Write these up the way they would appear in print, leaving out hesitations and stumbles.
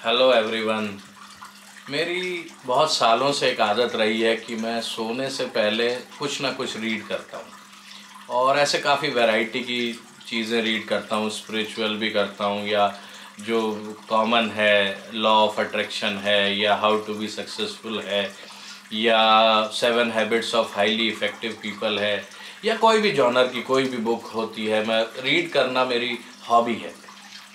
Hello everyone. मेरी बहुत सालों से एक आदत रही है कि मैं सोने से पहले कुछ ना कुछ रीड करता हूँ और ऐसे काफ़ी वैरायटी की चीज़ें रीड करता हूँ। स्पिरिचुअल भी करता हूँ या जो कॉमन है, लॉ ऑफ अट्रैक्शन है या हाउ टू बी सक्सेसफुल है या 7 habits of highly effective people है या कोई भी जॉनर की कोई भी बुक होती है। मैं रीड करना मेरी हॉबी है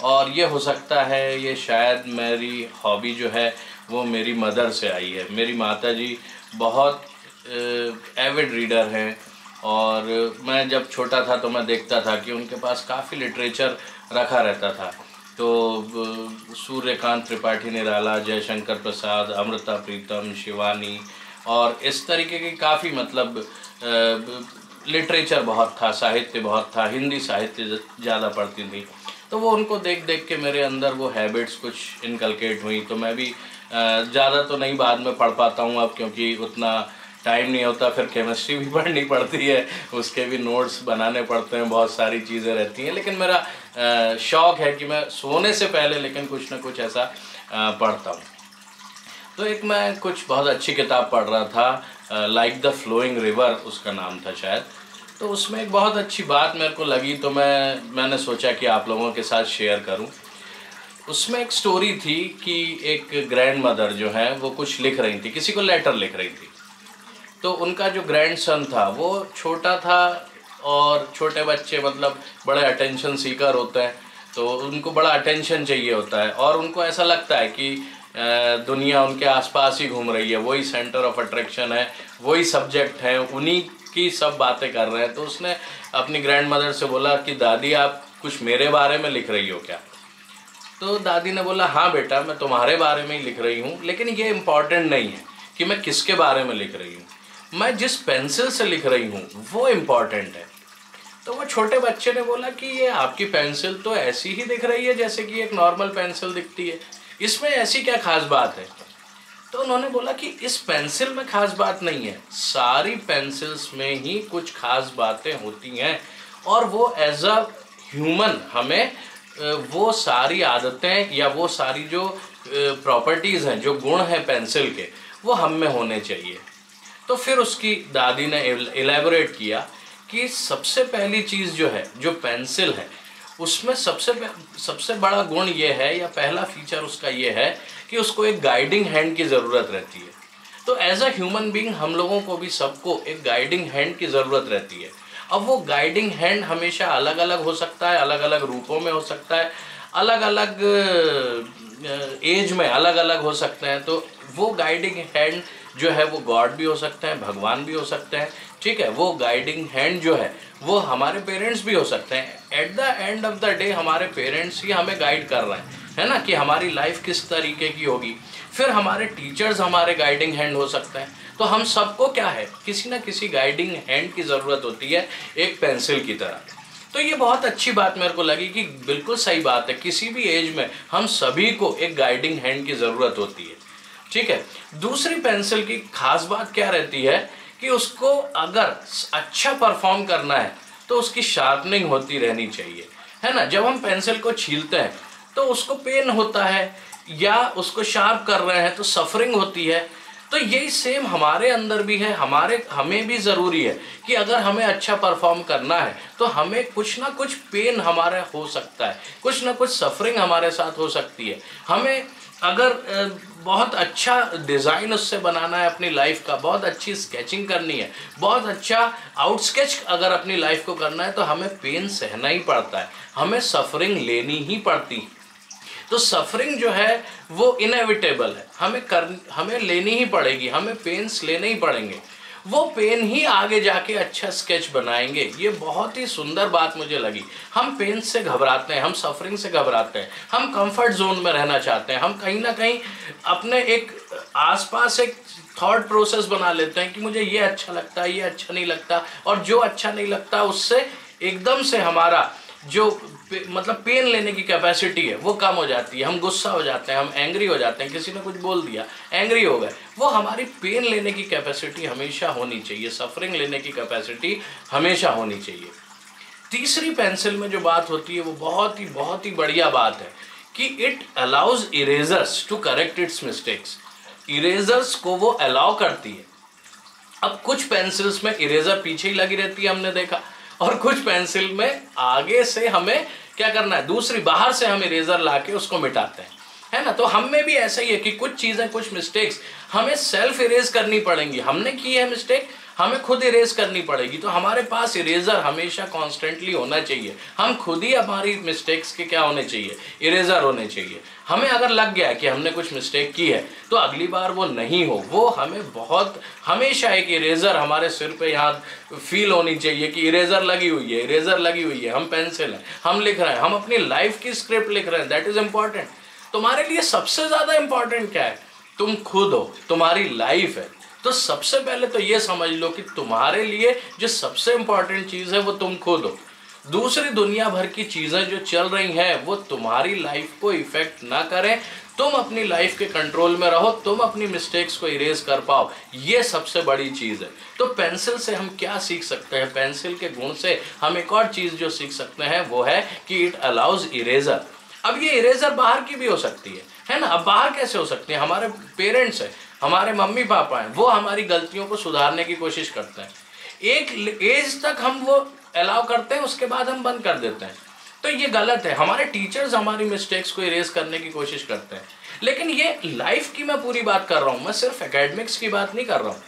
और ये हो सकता है ये शायद मेरी हॉबी जो है वो मेरी मदर से आई है। मेरी माता जी बहुत एविड रीडर हैं और मैं जब छोटा था तो मैं देखता था कि उनके पास काफ़ी लिटरेचर रखा रहता था। तो सूर्यकांत त्रिपाठी निराला, जयशंकर प्रसाद, अमृता प्रीतम, शिवानी और इस तरीके की काफ़ी मतलब लिटरेचर बहुत था, साहित्य बहुत था। हिंदी साहित्य ज़्यादा पढ़ती थी तो वो उनको देख देख के मेरे अंदर वो हैबिट्स कुछ इनकलकेट हुई। तो मैं भी ज़्यादा तो नहीं बाद में पढ़ पाता हूँ अब, क्योंकि उतना टाइम नहीं होता। फिर केमिस्ट्री भी पढ़नी पड़ती है, उसके भी नोट्स बनाने पड़ते हैं, बहुत सारी चीज़ें रहती हैं। लेकिन मेरा शौक़ है कि मैं सोने से पहले लेकिन कुछ ना कुछ ऐसा पढ़ता हूँ। तो एक मैं कुछ बहुत अच्छी किताब पढ़ रहा था, लाइक द फ्लोइंग रिवर उसका नाम था शायद। तो उसमें एक बहुत अच्छी बात मेरे को लगी तो मैंने सोचा कि आप लोगों के साथ शेयर करूं। उसमें एक स्टोरी थी कि एक ग्रैंड मदर जो है वो कुछ लिख रही थी, किसी को लेटर लिख रही थी। तो उनका जो ग्रैंडसन था वो छोटा था और छोटे बच्चे मतलब बड़े अटेंशन सीकर होते हैं, तो उनको बड़ा अटेंशन चाहिए होता है और उनको ऐसा लगता है कि दुनिया उनके आसपास ही घूम रही है, वही सेंटर ऑफ अट्रैक्शन है, वही सब्जेक्ट है, उन्हीं की सब बातें कर रहे हैं। तो उसने अपनी ग्रैंड मदर से बोला कि दादी आप कुछ मेरे बारे में लिख रही हो क्या? तो दादी ने बोला हाँ बेटा, मैं तुम्हारे बारे में ही लिख रही हूँ, लेकिन ये इम्पॉर्टेंट नहीं है कि मैं किसके बारे में लिख रही हूँ, मैं जिस पेंसिल से लिख रही हूँ वो इम्पॉर्टेंट है। तो वो छोटे बच्चे ने बोला कि ये आपकी पेंसिल तो ऐसी ही दिख रही है जैसे कि एक नॉर्मल पेंसिल दिखती है, इसमें ऐसी क्या खास बात है? तो उन्होंने बोला कि इस पेंसिल में खास बात नहीं है, सारी पेंसिल्स में ही कुछ खास बातें होती हैं और वो एज अ ह्यूमन हमें वो सारी आदतें या वो सारी जो प्रॉपर्टीज़ हैं, जो गुण हैं पेंसिल के, वो हम में होने चाहिए। तो फिर उसकी दादी ने एलेबोरेट किया कि सबसे पहली चीज़ जो है, जो पेंसिल है, उसमें सबसे बड़ा गुण ये है या पहला फीचर उसका ये है कि उसको एक गाइडिंग हैंड की ज़रूरत रहती है। तो एज अ ह्यूमन बीइंग हम लोगों को भी सबको एक गाइडिंग हैंड की ज़रूरत रहती है। अब वो गाइडिंग हैंड हमेशा अलग अलग हो सकता है, अलग अलग रूपों में हो सकता है, अलग अलग एज में अलग अलग हो सकते हैं। तो वो गाइडिंग हैंड जो है वो गॉड भी हो सकते हैं, भगवान भी हो सकते हैं, ठीक है। वो गाइडिंग हैंड जो है वो हमारे पेरेंट्स भी हो सकते हैं। At the end of the day हमारे पेरेंट्स ही हमें गाइड कर रहे हैं, है ना, कि हमारी लाइफ किस तरीके की होगी। फिर हमारे टीचर्स हमारे गाइडिंग हैंड हो सकते हैं। तो हम सबको क्या है, किसी ना किसी गाइडिंग हैंड की ज़रूरत होती है, एक पेंसिल की तरह। तो ये बहुत अच्छी बात मेरे को लगी कि बिल्कुल सही बात है, किसी भी एज में हम सभी को एक गाइडिंग हैंड की ज़रूरत होती है, ठीक है। दूसरी पेंसिल की खास बात क्या रहती है कि उसको अगर अच्छा परफॉर्म करना है तो उसकी शार्पनिंग होती रहनी चाहिए, है ना। जब हम पेंसिल को छीलते हैं तो उसको पेन होता है या उसको शार्प कर रहे हैं तो सफरिंग होती है। तो यही सेम हमारे अंदर भी है, हमें भी ज़रूरी है कि अगर हमें अच्छा परफॉर्म करना है तो हमें कुछ ना कुछ पेन हमारा हो सकता है, कुछ ना कुछ सफरिंग हमारे साथ हो सकती है। हमें अगर बहुत अच्छा डिज़ाइन उससे बनाना है अपनी लाइफ का, बहुत अच्छी स्केचिंग करनी है, बहुत अच्छा आउट स्केच अगर अपनी लाइफ को करना है तो हमें पेन सहना ही पड़ता है, हमें सफरिंग लेनी ही पड़ती है। तो सफरिंग जो है वो इनएविटेबल है, हमें लेनी ही पड़ेगी, हमें पेन्स लेने ही पड़ेंगे। वो पेन ही आगे जाके अच्छा स्केच बनाएंगे। ये बहुत ही सुंदर बात मुझे लगी। हम पेन से घबराते हैं, हम सफरिंग से घबराते हैं, हम कंफर्ट जोन में रहना चाहते हैं, हम कहीं ना कहीं अपने एक आसपास एक थॉट प्रोसेस बना लेते हैं कि मुझे ये अच्छा लगता है, ये अच्छा नहीं लगता, और जो अच्छा नहीं लगता उससे एकदम से हमारा जो मतलब पेन लेने की कैपेसिटी है वो कम हो जाती है। हम गुस्सा हो जाते हैं, हम एंग्री हो जाते हैं, किसी ने कुछ बोल दिया एंग्री हो गए। वो हमारी पेन लेने की कैपेसिटी हमेशा होनी चाहिए, सफरिंग लेने की कैपेसिटी हमेशा होनी चाहिए। तीसरी पेंसिल में जो बात होती है वो बहुत ही बढ़िया बात है कि it allows erasers to correct its mistakes. Erasers को वो अलाउ करती है। अब कुछ पेंसिल्स में इरेजर पीछे ही लगी रहती है, हमने देखा, और कुछ पेंसिल में आगे से हमें क्या करना है, दूसरी बाहर से हम इरेजर लाके उसको मिटाते हैं, है ना। तो हम में भी ऐसा ही है कि कुछ चीज़ें, कुछ मिस्टेक्स हमें सेल्फ इरेज करनी पड़ेंगी। हमने की है मिस्टेक, हमें खुद इरेज करनी पड़ेगी। तो हमारे पास इरेजर हमेशा कॉन्स्टेंटली होना चाहिए। हम खुद ही हमारी मिस्टेक्स के क्या होने चाहिए, इरेजर होने चाहिए। हमें अगर लग गया कि हमने कुछ मिस्टेक की है तो अगली बार वो नहीं हो, वो हमें बहुत हमेशा एक इरेजर हमारे सिर पे यहाँ फील होनी चाहिए कि इरेजर लगी हुई है, इरेजर लगी हुई है, हम पेंसिल हैं, हम लिख रहे हैं, हम अपनी लाइफ की स्क्रिप्ट लिख रहे हैं। That is important. तुम्हारे लिए सबसे ज्यादा इंपॉर्टेंट क्या है, तुम खुद हो, तुम्हारी लाइफ है। तो सबसे पहले तो ये समझ लो कि तुम्हारे लिए जो सबसे इंपॉर्टेंट चीज है वो तुम खुद हो। दूसरी दुनिया भर की चीजें जो चल रही हैं वो तुम्हारी लाइफ को इफेक्ट ना करें, तुम अपनी लाइफ के कंट्रोल में रहो, तुम अपनी मिस्टेक्स को इरेज कर पाओ, ये सबसे बड़ी चीज है। तो पेंसिल से हम क्या सीख सकते हैं, पेंसिल के गुण से हम एक और चीज जो सीख सकते हैं वो है कि इट अलाउज इरेजर। अब ये इरेजर बाहर की भी हो सकती है ना। अब बाहर कैसे हो सकती है, हमारे पेरेंट्स है, हमारे मम्मी पापा हैं, वो हमारी गलतियों को सुधारने की कोशिश करते हैं। एक एज तक हम वो अलाउ करते हैं, उसके बाद हम बंद कर देते हैं, तो ये गलत है। हमारे टीचर्स हमारी मिस्टेक्स को इरेज करने की कोशिश करते हैं, लेकिन ये लाइफ की मैं पूरी बात कर रहा हूँ, मैं सिर्फ एकेडमिक्स की बात नहीं कर रहा हूँ।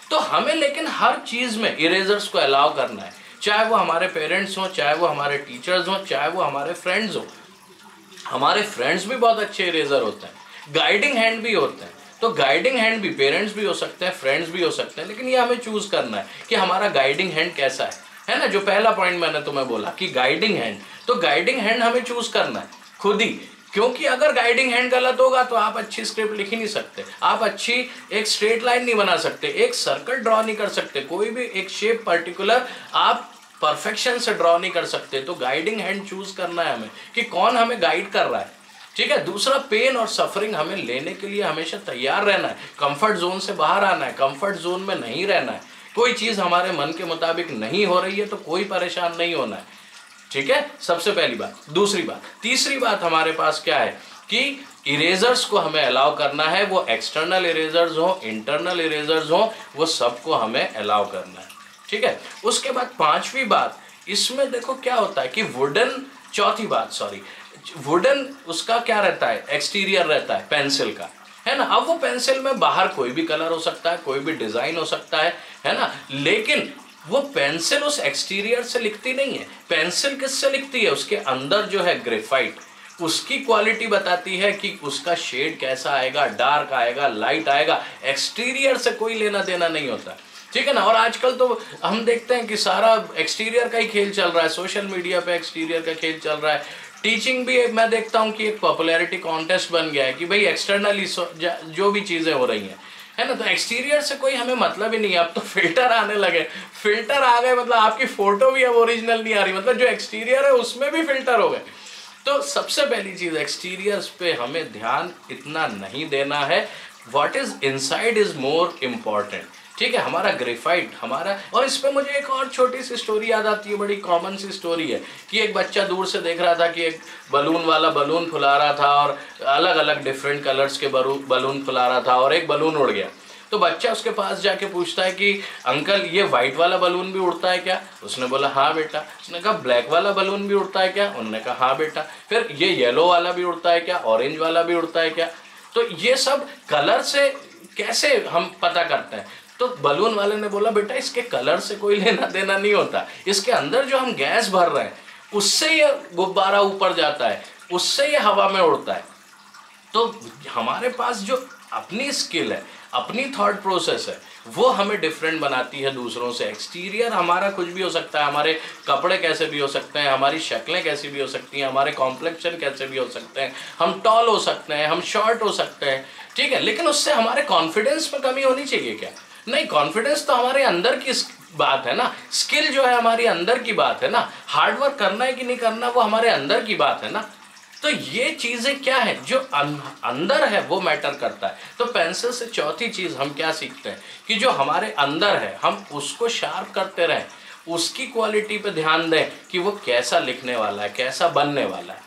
तो हमें लेकिन हर चीज़ में इरेजर्स को अलाउ करना है, चाहे वो हमारे पेरेंट्स हों, चाहे वो हमारे टीचर्स हों, चाहे वो हमारे फ्रेंड्स हों। हमारे फ्रेंड्स भी बहुत अच्छे इरेजर होते हैं, गाइडिंग हैंड भी होते हैं। तो गाइडिंग हैंड भी पेरेंट्स भी हो सकते हैं, फ्रेंड्स भी हो सकते हैं, लेकिन ये हमें चूज करना है कि हमारा गाइडिंग हैंड कैसा है ना। जो पहला पॉइंट मैंने तुम्हें बोला कि गाइडिंग हैंड, तो गाइडिंग हैंड हमें चूज करना है खुद ही, क्योंकि अगर गाइडिंग हैंड गलत होगा तो आप अच्छी स्क्रिप्ट लिख ही नहीं सकते, आप अच्छी एक स्ट्रेट लाइन नहीं बना सकते, एक सर्कल ड्रॉ नहीं कर सकते, कोई भी एक शेप पर्टिकुलर आप परफेक्शन से ड्रॉ नहीं कर सकते। तो गाइडिंग हैंड चूज करना है हमें कि कौन हमें गाइड कर रहा है, ठीक है। दूसरा, पेन और सफरिंग हमें लेने के लिए हमेशा तैयार रहना है, कंफर्ट जोन से बाहर आना है, कंफर्ट जोन में नहीं रहना है। कोई चीज हमारे मन के मुताबिक नहीं हो रही है तो कोई परेशान नहीं होना है, ठीक है, सबसे पहली बात। दूसरी बात, तीसरी बात हमारे पास क्या है कि इरेजर्स को हमें अलाउ करना है, वो एक्सटर्नल इरेजर्स हो, इंटरनल इरेजर्स हो, वो सबको हमें अलाउ करना है, ठीक है। उसके बाद पांचवी बात, इसमें देखो क्या होता है कि वुडन, चौथी बात सॉरी, वुडन उसका क्या रहता है, एक्सटीरियर रहता है पेंसिल का, है ना। अब वो पेंसिल में बाहर कोई भी कलर हो सकता है, कोई भी डिजाइन हो सकता है ना, लेकिन वो पेंसिल उस एक्सटीरियर से लिखती नहीं है। पेंसिल किससे लिखती है, उसके अंदर जो है ग्रेफाइट, उसकी क्वालिटी बताती है कि उसका शेड कैसा आएगा, डार्क आएगा, लाइट आएगा, एक्सटीरियर से कोई लेना देना नहीं होता, ठीक है ना। और आजकल तो हम देखते हैं कि सारा एक्सटीरियर का ही खेल चल रहा है, सोशल मीडिया पे एक्सटीरियर का खेल चल रहा है। टीचिंग भी मैं देखता हूँ कि एक पॉपुलैरिटी कॉन्टेस्ट बन गया है कि भाई एक्सटर्नली जो भी चीज़ें हो रही हैं, है ना, तो एक्सटीरियर से कोई हमें मतलब ही नहीं है। अब तो फिल्टर आने लगे, फिल्टर आ गए, मतलब आपकी फोटो भी अब ओरिजिनल नहीं आ रही, मतलब जो एक्सटीरियर है उसमें भी फिल्टर हो गए। तो सबसे पहली चीज़, एक्सटीरियर्स पे हमें ध्यान इतना नहीं देना है, what is inside is more important, ठीक है। हमारा ग्रेफाइट हमारा, और इस पे मुझे एक और छोटी सी स्टोरी याद आती है, बड़ी कॉमन सी स्टोरी है कि एक बच्चा दूर से देख रहा था कि एक बलून वाला बलून फुला रहा था और अलग अलग डिफरेंट कलर्स के बलून फुला रहा था और एक बलून उड़ गया। तो बच्चा उसके पास जाके पूछता है कि अंकल ये व्हाइट वाला बलून भी उड़ता है क्या? उसने बोला हाँ बेटा। उसने कहा ब्लैक वाला बलून भी उड़ता है क्या? उन्होंने कहा हाँ बेटा। फिर ये येलो वाला भी उड़ता है क्या? ऑरेंज वाला भी उड़ता है क्या? तो ये सब कलर से कैसे हम पता करते हैं? तो बलून वाले ने बोला बेटा इसके कलर से कोई लेना देना नहीं होता, इसके अंदर जो हम गैस भर रहे हैं उससे ये गुब्बारा ऊपर जाता है, उससे ये हवा में उड़ता है। तो हमारे पास जो अपनी स्किल है, अपनी थॉट प्रोसेस है, वो हमें डिफरेंट बनाती है दूसरों से। एक्सटीरियर हमारा कुछ भी हो सकता है, हमारे कपड़े कैसे भी हो सकते हैं, हमारी शक्लें कैसी भी हो सकती हैं, हमारे कॉम्प्लेक्शन कैसे भी हो सकते हैं, हम टॉल हो सकते हैं, हम शॉर्ट हो सकते हैं, ठीक है। लेकिन उससे हमारे कॉन्फिडेंस में कमी होनी चाहिए क्या? नहीं, कॉन्फिडेंस तो हमारे अंदर की बात है ना, स्किल जो है हमारी अंदर की बात है ना, हार्डवर्क करना है कि नहीं करना वो हमारे अंदर की बात है ना। तो ये चीजें क्या है जो अंदर है वो मैटर करता है। तो पेंसिल से चौथी चीज हम क्या सीखते हैं कि जो हमारे अंदर है हम उसको शार्प करते रहें, उसकी क्वालिटी पे ध्यान दें कि वो कैसा लिखने वाला है, कैसा बनने वाला है।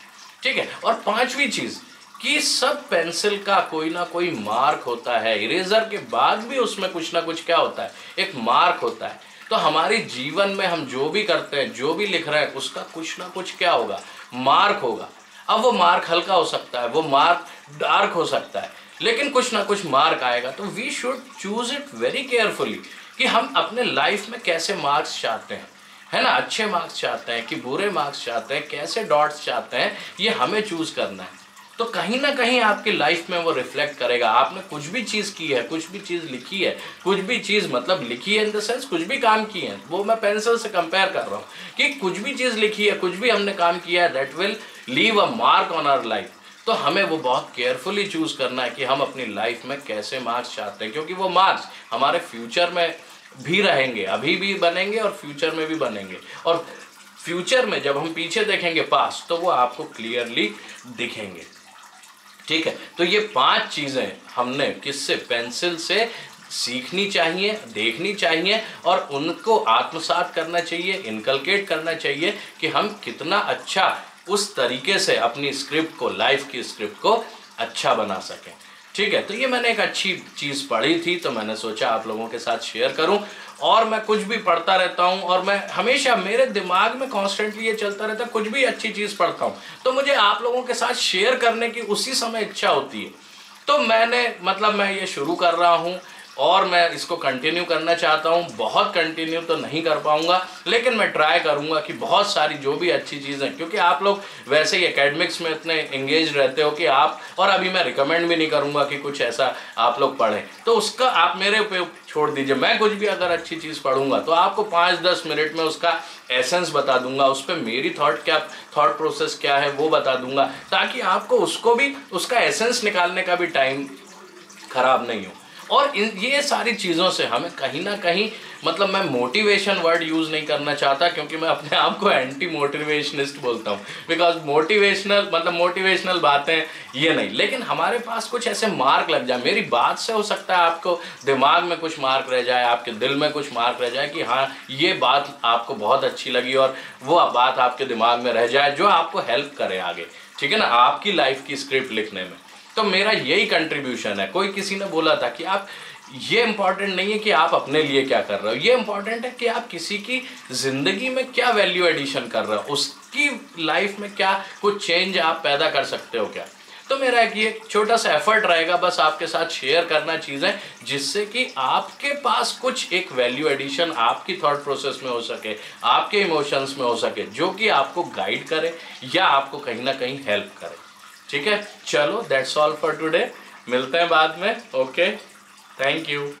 ठीक है। और पांचवी चीज कि सब पेंसिल का कोई ना कोई मार्क होता है, इरेजर के बाद भी उसमें कुछ ना कुछ क्या होता है, एक मार्क होता है। तो हमारे जीवन में हम जो भी करते हैं, जो भी लिख रहे हैं, उसका कुछ ना कुछ क्या होगा, मार्क होगा। अब वो मार्क हल्का हो सकता है, वो मार्क डार्क हो सकता है, लेकिन कुछ ना कुछ मार्क आएगा। तो we should choose it very carefully कि हम अपने लाइफ में कैसे मार्क्स चाहते हैं, है ना, अच्छे मार्क्स चाहते हैं कि बुरे मार्क्स चाहते हैं, कैसे डॉट्स चाहते हैं, ये हमें चूज करना है। तो कहीं ना कहीं आपकी लाइफ में वो रिफ्लेक्ट करेगा। आपने कुछ भी चीज़ की है, कुछ भी चीज़ लिखी है, कुछ भी चीज़ मतलब लिखी है इन द सेंस कुछ भी काम किए हैं, वो मैं पेंसिल से कंपेयर कर रहा हूँ कि कुछ भी चीज़ लिखी है, कुछ भी हमने काम किया है, that will leave a mark on our life. तो हमें वो बहुत केयरफुली चूज करना है कि हम अपनी लाइफ में कैसे मार्क्स चाहते हैं, क्योंकि वो मार्क्स हमारे फ्यूचर में भी रहेंगे, अभी भी बनेंगे और फ्यूचर में भी बनेंगे। और फ्यूचर में जब हम पीछे देखेंगे पास्ट, तो वो आपको क्लियरली दिखेंगे। ठीक है। तो ये 5 चीज़ें हमने किससे, पेंसिल से सीखनी चाहिए, देखनी चाहिए और उनको आत्मसात करना चाहिए, इनकलकेट करना चाहिए कि हम कितना अच्छा उस तरीके से अपनी स्क्रिप्ट को, लाइफ की स्क्रिप्ट को अच्छा बना सकें। ठीक है। तो ये मैंने एक अच्छी चीज़ पढ़ी थी, तो मैंने सोचा आप लोगों के साथ शेयर करूं। और मैं कुछ भी पढ़ता रहता हूं और मैं हमेशा, मेरे दिमाग में कॉन्स्टेंटली ये चलता रहता है, कुछ भी अच्छी चीज़ पढ़ता हूं तो मुझे आप लोगों के साथ शेयर करने की उसी समय इच्छा होती है। तो मैं ये शुरू कर रहा हूं और मैं इसको कंटिन्यू करना चाहता हूं। बहुत कंटिन्यू तो नहीं कर पाऊंगा, लेकिन मैं ट्राई करूंगा कि बहुत सारी जो भी अच्छी चीज़ें, क्योंकि आप लोग वैसे ही एकेडमिक्स में इतने एंगेज रहते हो कि आप, और अभी मैं रिकमेंड भी नहीं करूंगा कि कुछ ऐसा आप लोग पढ़ें, तो उसका आप मेरे पे छोड़ दीजिए। मैं कुछ भी अगर अच्छी चीज़ पढ़ूंगा तो आपको 5-10 मिनट में उसका एसेंस बता दूंगा, उस पर मेरी थॉट प्रोसेस क्या है वो बता दूंगा, ताकि आपको उसको भी, उसका एसेंस निकालने का भी टाइम खराब नहीं हो। और ये सारी चीज़ों से हमें कहीं ना कहीं, मतलब मैं मोटिवेशन वर्ड यूज़ नहीं करना चाहता, क्योंकि मैं अपने आप को एंटी मोटिवेशनिस्ट बोलता हूँ, बिकॉज मोटिवेशनल बातें ये नहीं, लेकिन हमारे पास कुछ ऐसे मार्क लग जाए। मेरी बात से हो सकता है आपको दिमाग में कुछ मार्क रह जाए, आपके दिल में कुछ मार्क रह जाए कि हाँ ये बात आपको बहुत अच्छी लगी, और वो बात आपके दिमाग में रह जाए जो आपको हेल्प करे आगे, ठीक है ना, आपकी लाइफ की स्क्रिप्ट लिखने में। तो मेरा यही कंट्रीब्यूशन है। कोई किसी ने बोला था कि आप, ये इंपॉर्टेंट नहीं है कि आप अपने लिए क्या कर रहे हो, ये इंपॉर्टेंट है कि आप किसी की जिंदगी में क्या वैल्यू एडिशन कर रहे हो, उसकी लाइफ में क्या कुछ चेंज आप पैदा कर सकते हो क्या। तो मेरा एक ये छोटा सा एफर्ट रहेगा, बस आपके साथ शेयर करना चीज़ें, जिससे कि आपके पास कुछ एक वैल्यू एडिशन आपकी थॉट प्रोसेस में हो सके, आपके इमोशंस में हो सके, जो कि आपको गाइड करे या आपको कहीं ना कहीं हेल्प करे। ठीक है, चलो दैट्स ऑल फॉर टुडे, मिलते हैं बाद में। Okay, thank you.